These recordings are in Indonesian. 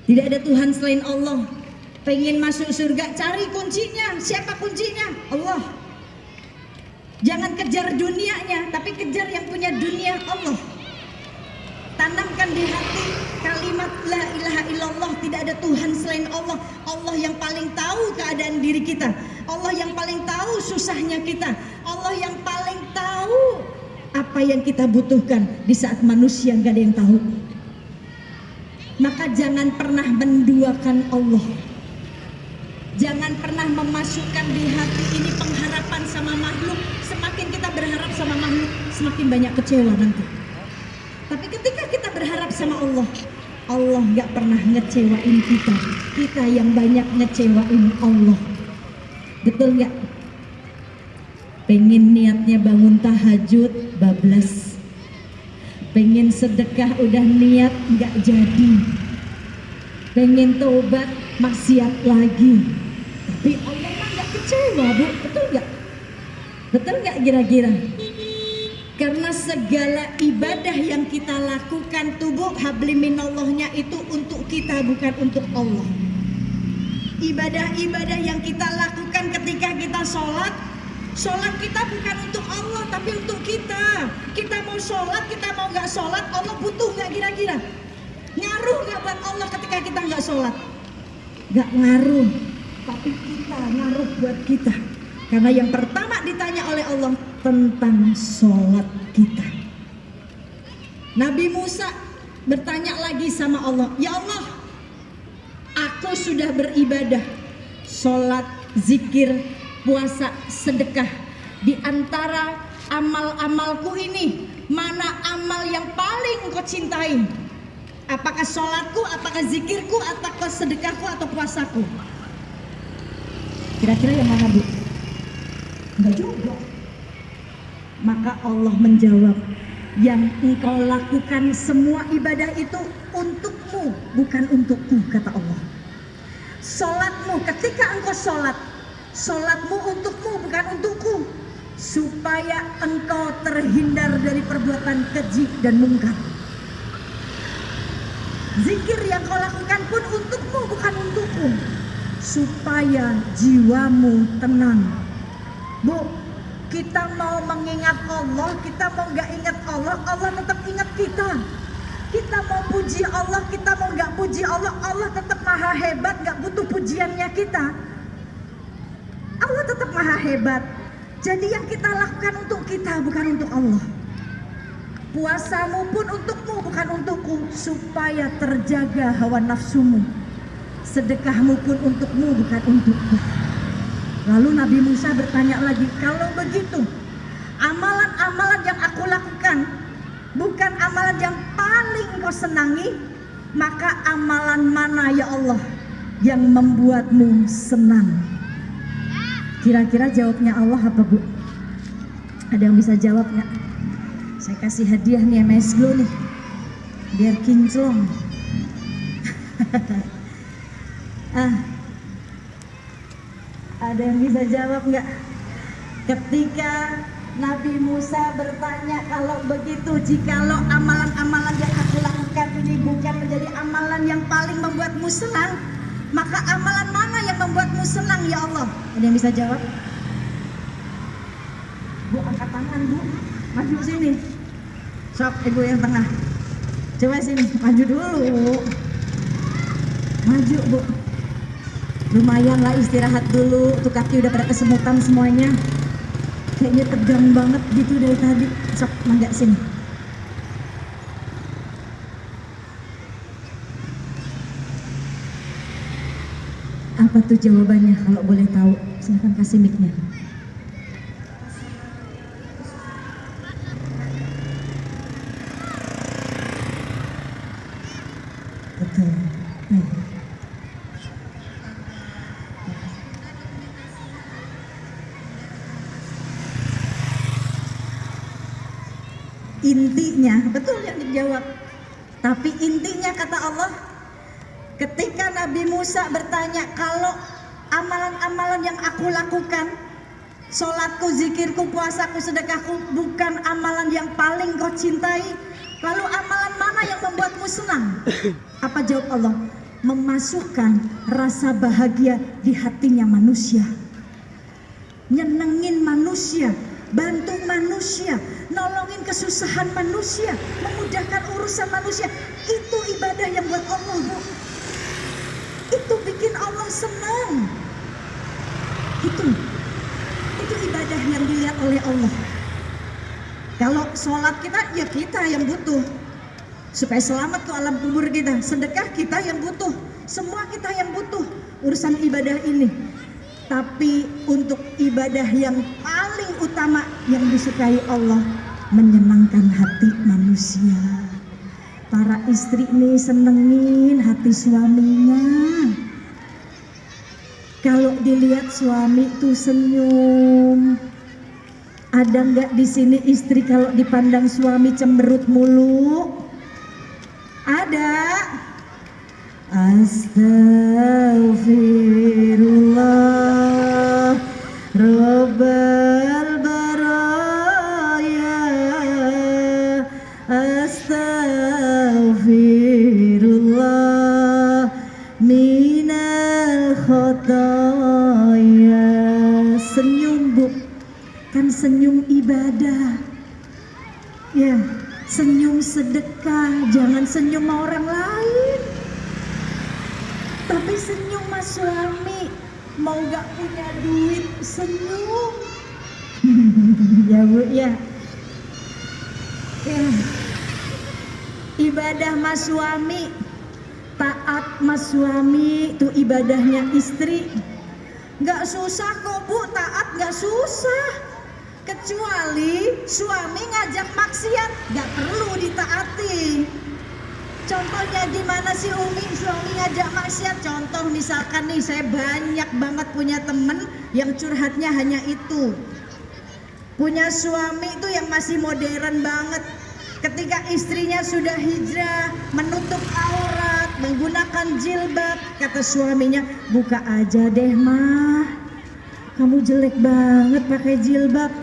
Tidak ada Tuhan selain Allah. Pengen masuk surga, cari kuncinya. Siapa kuncinya? Allah. Jangan kejar dunianya, tapi kejar yang punya dunia, Allah. Tanamkan di hati kalimat la ilaha illallah, tidak ada Tuhan selain Allah. Allah yang paling tahu keadaan diri kita, Allah yang paling tahu susahnya kita, Allah yang paling tahu apa yang kita butuhkan di saat manusia gak ada yang tahu. Maka jangan pernah menduakan Allah. Jangan pernah memasukkan di hati ini pengharapan sama makhluk. Semakin kita berharap sama makhluk, semakin banyak kecewa nanti. Tapi ketika kita berharap sama Allah, Allah gak pernah ngecewain kita. Kita yang banyak ngecewain Allah. Betul gak? Pengen niatnya bangun tahajud, bablas. Pengen sedekah udah niat gak jadi. Pengen tobat, maksiat lagi. Tapi Allah mah gak kecewa, Bu. Betul gak? Betul gak kira-kira? Karena segala ibadah yang kita lakukan, tubuh habliminallahnya itu untuk kita, bukan untuk Allah. Ibadah-ibadah yang kita lakukan ketika kita sholat, sholat kita bukan untuk Allah tapi untuk kita. Kita mau sholat, kita mau gak sholat, Allah butuh gak kira-kira? Ngaruh gak buat Allah ketika kita gak sholat? Gak ngaruh, tapi kita ngaruh buat kita. Karena yang pertama ditanya oleh Allah tentang sholat kita. Nabi Musa bertanya lagi sama Allah, ya Allah, aku sudah beribadah, sholat, zikir, puasa, sedekah. Di antara amal-amalku ini, mana amal yang paling engkau cintai? Apakah sholatku, apakah zikirku, apakah sedekahku, atau puasaku? Kira-kira yang mana, Bu? Enggak juga. Maka Allah menjawab, yang engkau lakukan semua ibadah itu untukmu, bukan untukku, kata Allah. Sholatmu, ketika engkau sholat, sholatmu untukmu, bukan untukku, supaya engkau terhindar dari perbuatan keji dan mungkar. Zikir yang kau lakukan pun untukmu, bukan untukku, supaya jiwamu tenang. Bu, kita mau mengingat Allah, kita mau gak ingat Allah, Allah tetap ingat kita. Kita mau puji Allah, kita mau gak puji Allah, Allah tetap maha hebat, gak butuh pujiannya kita. Allah tetap maha hebat. Jadi yang kita lakukan untuk kita, bukan untuk Allah. Puasamu pun untukmu, bukan untukku, supaya terjaga hawa nafsumu. Sedekahmu pun untukmu, bukan untukku. Lalu Nabi Musa bertanya lagi, kalau begitu amalan-amalan yang aku lakukan bukan amalan yang paling kau senangi, maka amalan mana ya Allah yang membuatmu senang? Kira-kira jawabnya Allah apa, Bu? Ada yang bisa jawab nggak? Saya kasih hadiah nih MS Glow nih, biar kinclong. Ada yang bisa jawab nggak? Ketika Nabi Musa bertanya, kalau begitu, jikalau amalan-amalan yang aku lakukan ini bukan menjadi amalan yang paling membuatmu senang, maka amalan mana yang membuatmu senang ya Allah? Ada yang bisa jawab? Bu, angkat tangan, Bu. Maju sini. Sok, ibu yang tengah. Coba sini, maju dulu. Maju, Bu. Lumayan lah istirahat dulu, tuh kaki udah pada kesemutan semuanya. Kayaknya tegang banget gitu dari tadi. Sok, mangga sini. Apa tuh jawabannya kalau boleh tahu? Silahkan kasih mic-nya. Betul. Intinya, betul yang dijawab. Tapi intinya kata Allah, ketika Nabi Musa bertanya, kalau amalan-amalan yang aku lakukan, sholatku, zikirku, puasaku, sedekahku, bukan amalan yang paling kau cintai, lalu amalan mana mana yang membuatmu senang? Apa jawab Allah? Memasukkan rasa bahagia di hatinya manusia, nyenengin manusia, bantu manusia, nolongin kesusahan manusia, memudahkan urusan manusia. Itu ibadah yang buat Allah, Bu. Itu bikin Allah senang. Itu ibadah yang dilihat oleh Allah. Kalau sholat kita, ya kita yang butuh supaya selamat tuh alam kubur kita. Sedekah kita yang butuh, semua kita yang butuh urusan ibadah ini. Tapi untuk ibadah yang paling utama yang disukai Allah, menyenangkan hati manusia. Para istri nih senengin hati suaminya. Kalau dilihat suami tuh senyum. Ada nggak di sini istri kalau dipandang suami cemberut mulu? Ada. Astaghfirullah Rabbal baraya. Astaghfirullah minal khotoya. Senyum, Bu. Kan senyum ibadah. Ya, senyum sedekah. Jangan senyum sama orang lain, tapi senyum sama suami. Mau gak punya duit, senyum. Ya, Bu, ya. Ya. Ibadah mas suami, taat mas suami, itu ibadahnya istri. Gak susah kok, Bu, taat gak susah. Kecuali suami ngajak maksiat, gak perlu ditaati. Contohnya gimana sih Umi suami ngajak maksiat? Contoh misalkan nih, saya banyak banget punya temen yang curhatnya hanya itu. Punya suami itu yang masih modern banget. Ketika istrinya sudah hijrah, menutup aurat, menggunakan jilbab, kata suaminya, buka aja deh mah, kamu jelek banget pakai jilbab.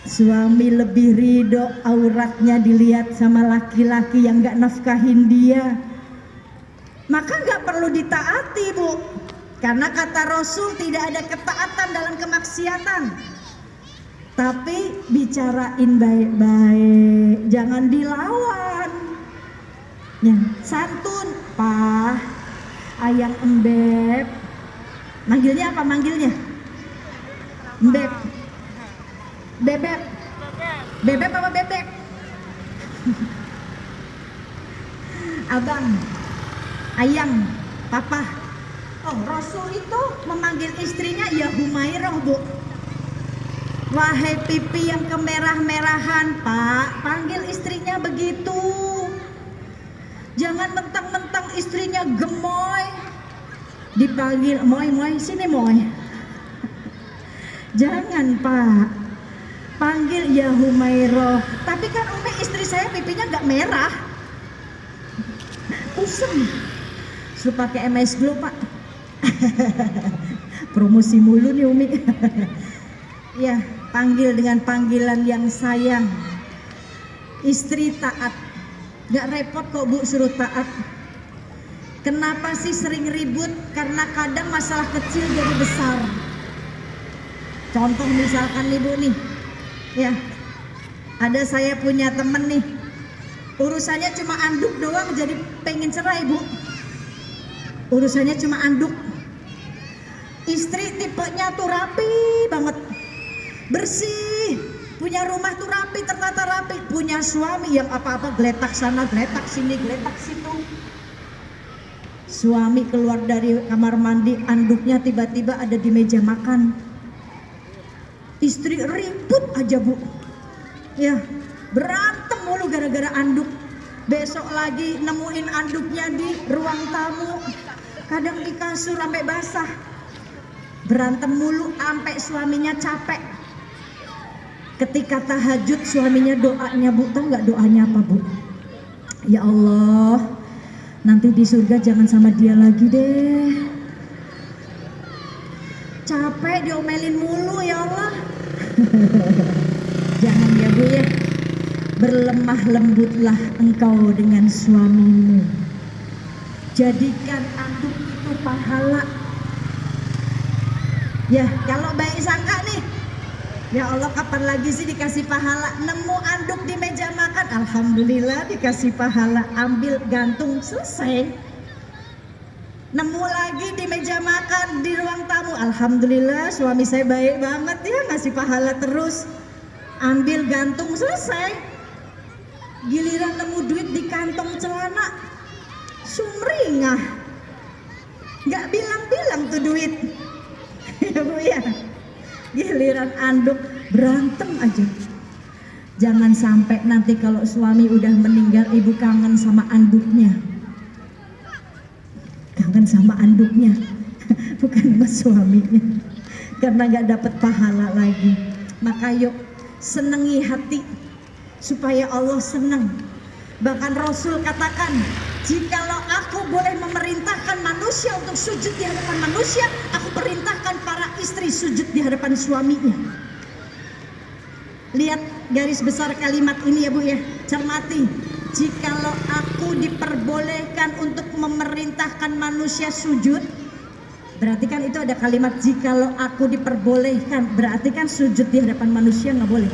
Suami lebih ridho auratnya dilihat sama laki-laki yang gak nafkahin dia. Maka gak perlu ditaati, Bu. Karena kata Rasul tidak ada ketaatan dalam kemaksiatan. Tapi bicarain baik-baik, jangan dilawan. Ya, santun, Pak, ayang embeb. Manggilnya apa manggilnya? Embeb. Bebek. Bebek apa bebek? Abang, ayang, papa. Oh, Rasul itu memanggil istrinya ya Humairah, Bu. Wahai pipi yang kemerah-merahan, Pak, panggil istrinya begitu. Jangan mentang-mentang istrinya gemoy dipanggil moy, sini moy. Jangan, Pak. Panggil ya Humairah. Tapi kan Umi istri saya pipinya gak merah, pusing. Suruh pakai MS Glow, Pak. Promosi mulu nih Umi. Ya, panggil dengan panggilan yang sayang. Istri taat, gak repot kok, Bu, suruh taat. Kenapa sih sering ribut? Karena kadang masalah kecil jadi besar. Contoh misalkan nih, Bu, nih. Ya, ada saya punya temen nih, urusannya cuma anduk doang jadi pengen cerai, Bu. Urusannya cuma anduk. Istri tipenya tuh rapi banget, bersih, punya rumah tuh rapi, tertata rapi. Punya suami yang apa-apa geletak sana, geletak sini, geletak situ. Suami keluar dari kamar mandi, anduknya tiba-tiba ada di meja makan. Istri ribut aja, Bu. Ya, berantem mulu gara-gara anduk. Besok lagi nemuin anduknya di ruang tamu, kadang di kasur sampai basah. Berantem mulu sampai suaminya capek. Ketika tahajud suaminya doanya, Bu, tahu nggak doanya apa, Bu? Ya Allah, nanti di surga jangan sama dia lagi deh. Capek diomelin mulu, ya Allah. Jangan ya, Bu, ya. berlemah lembutlah engkau dengan suamimu. Jadikan anduk itu pahala. Ya, kalau baik sangka nih, ya Allah kapan lagi sih dikasih pahala? Nemu anduk di meja makan, alhamdulillah dikasih pahala. Ambil, gantung, selesai. Nemu lagi di meja makan di ruang tamu, alhamdulillah suami saya baik banget ya, ngasih pahala terus. Ambil, gantung, selesai. Giliran nemu duit di kantong celana, sumringah, nggak bilang-bilang tuh duit. Ya Bu ya, giliran anduk berantem aja. Jangan sampai nanti kalau suami udah meninggal ibu kangen sama anduknya. Kangen sama anduknya, bukan sama suaminya, karena nggak dapat pahala lagi. Maka yuk senengi hati supaya Allah senang. Bahkan Rasul katakan, jikalau aku boleh memerintahkan manusia untuk sujud di hadapan manusia, aku perintahkan para istri sujud di hadapan suaminya. Lihat garis besar kalimat ini ya Bu ya, cermati. Jikalau aku diperbolehkan untuk memerintahkan manusia sujud, berarti kan itu ada kalimat jikalau aku diperbolehkan, berarti kan sujud di hadapan manusia nggak boleh.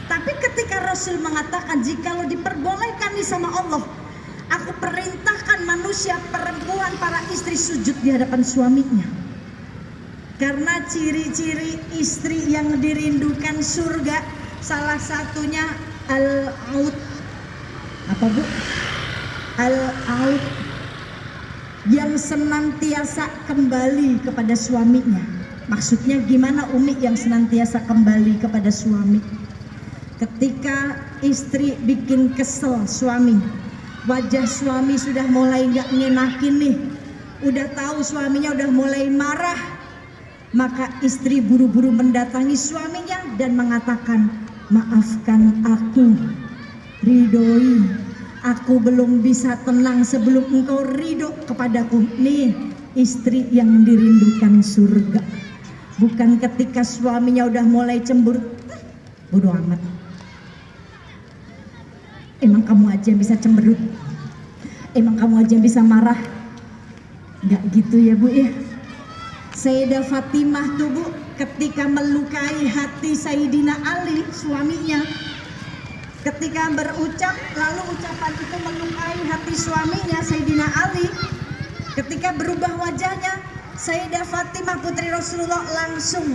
Tapi ketika Rasul mengatakan jikalau diperbolehkan nih sama Allah, aku perintahkan manusia perempuan para istri sujud di hadapan suaminya. Karena ciri-ciri istri yang dirindukan surga salah satunya al-aud. Apa Bu? Al-aud, yang senantiasa kembali kepada suaminya. Maksudnya gimana Umi yang senantiasa kembali kepada suami? Ketika istri bikin kesel suami, wajah suami sudah mulai gak ngenakin nih, udah tahu suaminya udah mulai marah, maka istri buru-buru mendatangi suaminya dan mengatakan, maafkan aku, ridhoi, aku belum bisa tenang sebelum engkau ridho kepadaku. Nih istri yang dirindukan surga. Bukan ketika suaminya udah mulai cemburu, bodo amat, emang kamu aja yang bisa cemberut, emang kamu aja yang bisa marah. Nggak gitu ya Bu ya. Sayyidah Fatimah tuh Bu, ketika melukai hati Sayyidina Ali suaminya, ketika berucap lalu ucapan itu melukai hati suaminya Sayyidina Ali, ketika berubah wajahnya Sayyidah Fatimah putri Rasulullah langsung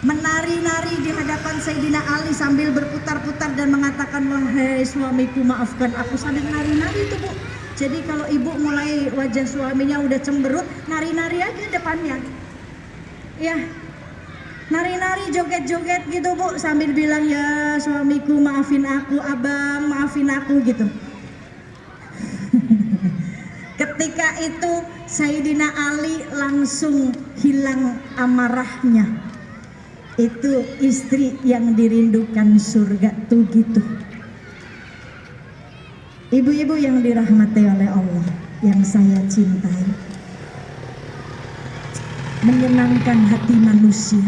menari-nari di hadapan Sayyidina Ali sambil berputar-putar dan mengatakan, wahai suamiku maafkan aku, sambil nari-nari itu Bu. Jadi kalau ibu mulai wajah suaminya udah cemberut, nari-nari aja depannya, ya nari-nari joget-joget gitu Bu, sambil bilang, ya suamiku maafin aku, abang maafin aku gitu. Ketika itu Sayyidina Ali langsung hilang amarahnya. Itu istri yang dirindukan surga tuh gitu. Ibu-ibu yang dirahmati oleh Allah, yang saya cintai, menyenangkan hati manusia.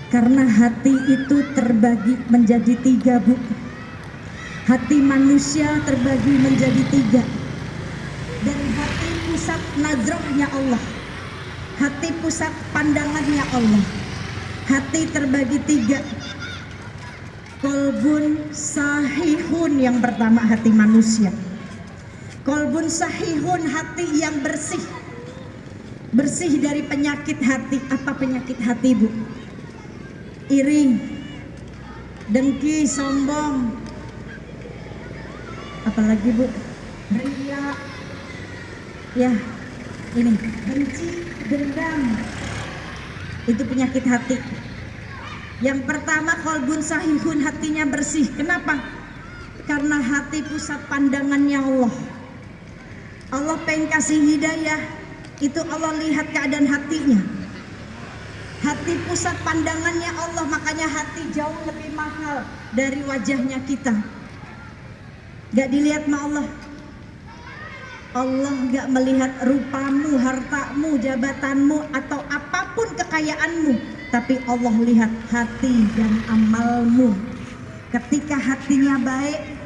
Karena hati itu terbagi menjadi tiga Bu. Hati manusia terbagi menjadi tiga. Dan hati pusat nazarnya Allah, hati pusat pandangannya Allah. Hati terbagi tiga. Kolbun sahihun yang pertama hati manusia. Kolbun sahihun hati yang bersih. Bersih dari penyakit hati. Apa penyakit hati Bu? Iri, dengki, sombong. Apalagi Bu? Riya. Ya, ini benci, dendam. Itu penyakit hati. Yang pertama kolbun sahihun, hatinya bersih. Kenapa? Karena hati pusat pandangannya Allah. Allah pengen kasih hidayah, itu Allah lihat keadaan hatinya. Hati pusat pandangannya Allah, makanya hati jauh lebih mahal dari wajahnya kita. Gak dilihat sama Allah. Allah gak melihat rupamu, hartamu, jabatanmu, atau apapun kekayaanmu. Tapi Allah lihat hati dan amalmu. Ketika hatinya baik,